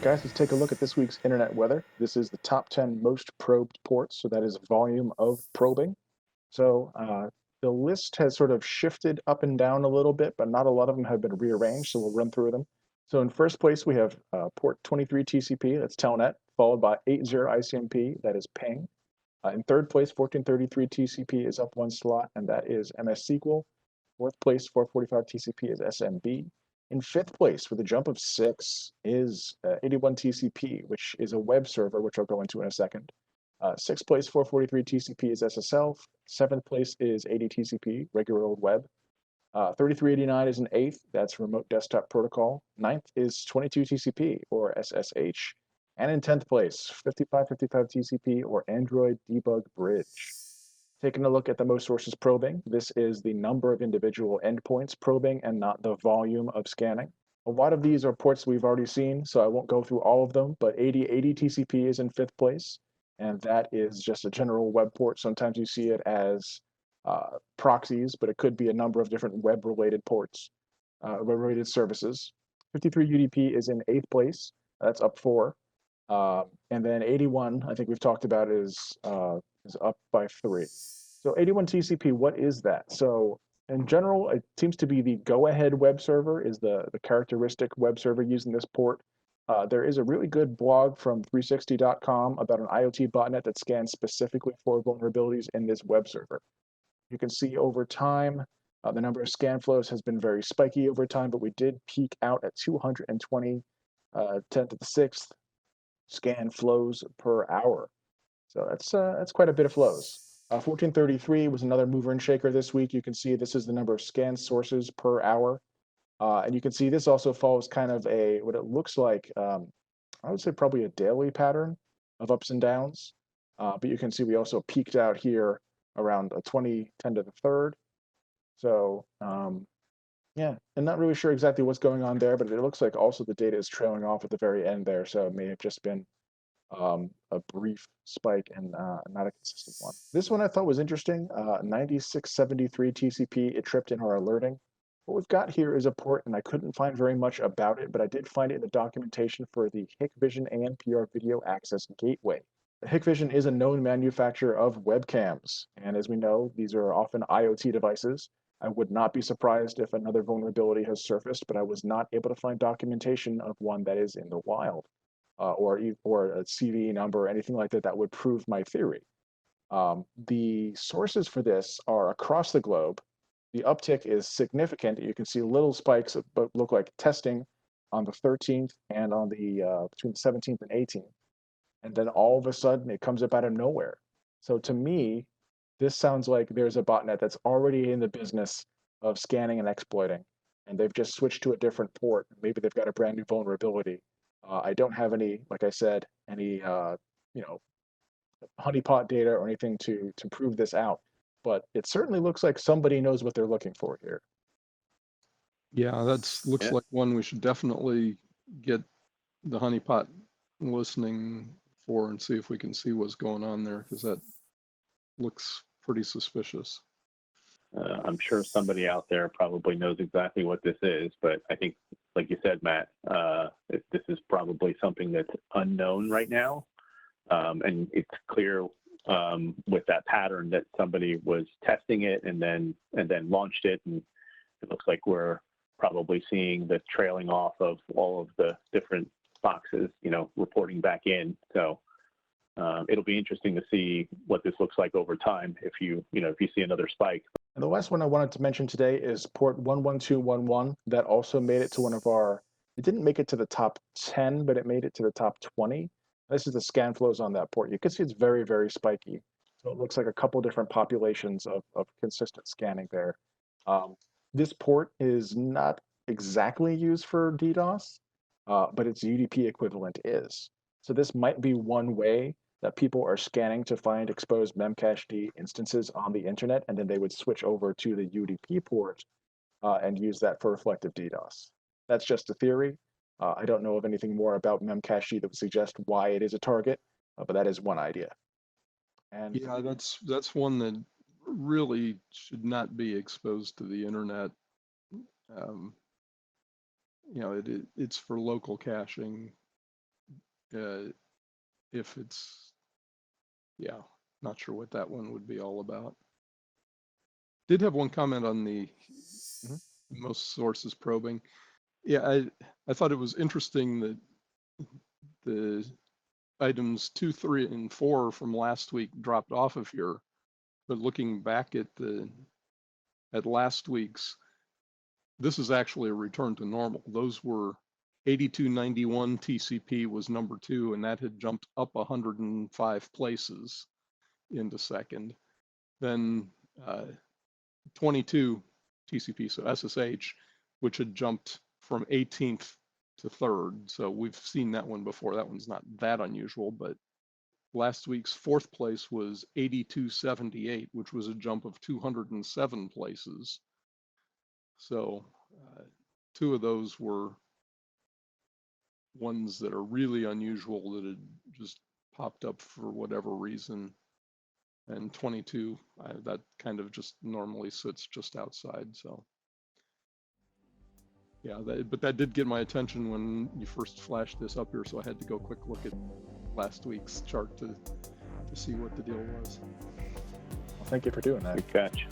guys, let's take a look at this week's internet weather. This is the top 10 most probed ports, so that is volume of probing. So the list has sort of shifted up and down a little bit, but not a lot of them have been rearranged, so we'll run through them. So in first place, we have port 23 TCP, that's Telnet, followed by 80 ICMP, that is ping. In third place, 1433 TCP is up one slot, and that is MSSQL. Fourth place, 445 TCP is SMB. In fifth place, with a jump of 6, is 81 TCP, which is a web server, which I'll go into in a second. Sixth place, 443 TCP is SSL. Seventh place is 80 TCP, regular old web. 3389 is an eighth, that's remote desktop protocol. Ninth is 22 TCP, or SSH. And in 10th place, 5555 TCP, or Android Debug Bridge. Taking a look at the most sources probing, this is the number of individual endpoints probing and not the volume of scanning. A lot of these are ports we've already seen, so I won't go through all of them, but 8080 TCP is in fifth place, and that is just a general web port. Sometimes you see it as proxies, but it could be a number of different web-related ports, web-related services. 53 UDP is in eighth place, that's up 4. And then 81, I think we've talked about, is up by 3. So 81 TCP, what is that? So in general, it seems to be the GoAhead web server is the characteristic web server using this port. There is a really good blog from 360.com about an IoT botnet that scans specifically for vulnerabilities in this web server. You can see over time, the number of scan flows has been very spiky over time, but we did peak out at 220, 10 to the 6th scan flows per hour. So that's quite a bit of flows. 1433 was another mover and shaker this week. You can see this is the number of scan sources per hour. And you can see this also follows kind of what it looks like, I would say probably a daily pattern of ups and downs. But you can see we also peaked out here around 20, 10 to the third. So yeah, I'm not really sure exactly what's going on there, but it looks like also the data is trailing off at the very end there. So it may have just been a brief spike and not a consistent one. This one I thought was interesting, 9673 TCP, it tripped in our alerting. What we've got here is a port, and I couldn't find very much about it, but I did find it in the documentation for the Hikvision ANPR video access gateway. Hikvision is a known manufacturer of webcams, and as we know, these are often IoT devices. I would not be surprised if another vulnerability has surfaced, but I was not able to find documentation of one that is in the wild, or a CV number or anything like that that would prove my theory. The sources for this are across the globe. The uptick is significant. You can see little spikes, but look like testing on the 13th and on the between the 17th and 18th. And then all of a sudden it comes up out of nowhere. So to me, this sounds like there's a botnet that's already in the business of scanning and exploiting, and they've just switched to a different port. Maybe they've got a brand new vulnerability. I don't have any, like I said, any honeypot data or anything to prove this out, but it certainly looks like somebody knows what they're looking for here. Yeah, that's looks Yeah. like one we should definitely get the honeypot listening for and see if we can see what's going on there, because that looks pretty suspicious. I'm sure somebody out there probably knows exactly what this is, but I think, like you said, Matt, this is probably something that's unknown right now. And it's clear with that pattern that somebody was testing it and then launched it, and it looks like we're probably seeing the trailing off of all of the different boxes, reporting back in. So it'll be interesting to see what this looks like over time if you see another spike. And the last one I wanted to mention today is port 11211. That also made it to one of it didn't make it to the top 10, but it made it to the top 20. This is the scan flows on that port. You can see it's very, very spiky. So it looks like a couple different populations of consistent scanning there. This port is not exactly used for DDoS, but its UDP equivalent is. So this might be one way that people are scanning to find exposed Memcached instances on the internet, and then they would switch over to the UDP port and use that for reflective DDoS. That's just a theory. I don't know of anything more about Memcached that would suggest why it is a target, but that is one idea. And yeah, that's one that really should not be exposed to the internet. It's for local caching. if it's, yeah, not sure what that one would be all about. Did have one comment on the most sources probing. Yeah, I thought it was interesting that the items 2, 3, and 4 from last week dropped off of here. But looking back at last week's, this is actually a return to normal. Those were 8291 TCP was number 2, and that had jumped up 105 places into second. Then 22 TCP, so SSH, which had jumped from 18th to 3rd. So we've seen that one before. That one's not that unusual, but last week's 4th place was 8278, which was a jump of 207 places. So 2 of those were ones that are really unusual that had just popped up for whatever reason. And 22, that kind of just normally sits just outside. So yeah, but that did get my attention when you first flashed this up here. So I had to go quick look at last week's chart to see what the deal was. Well, thank you for doing that. Good catch.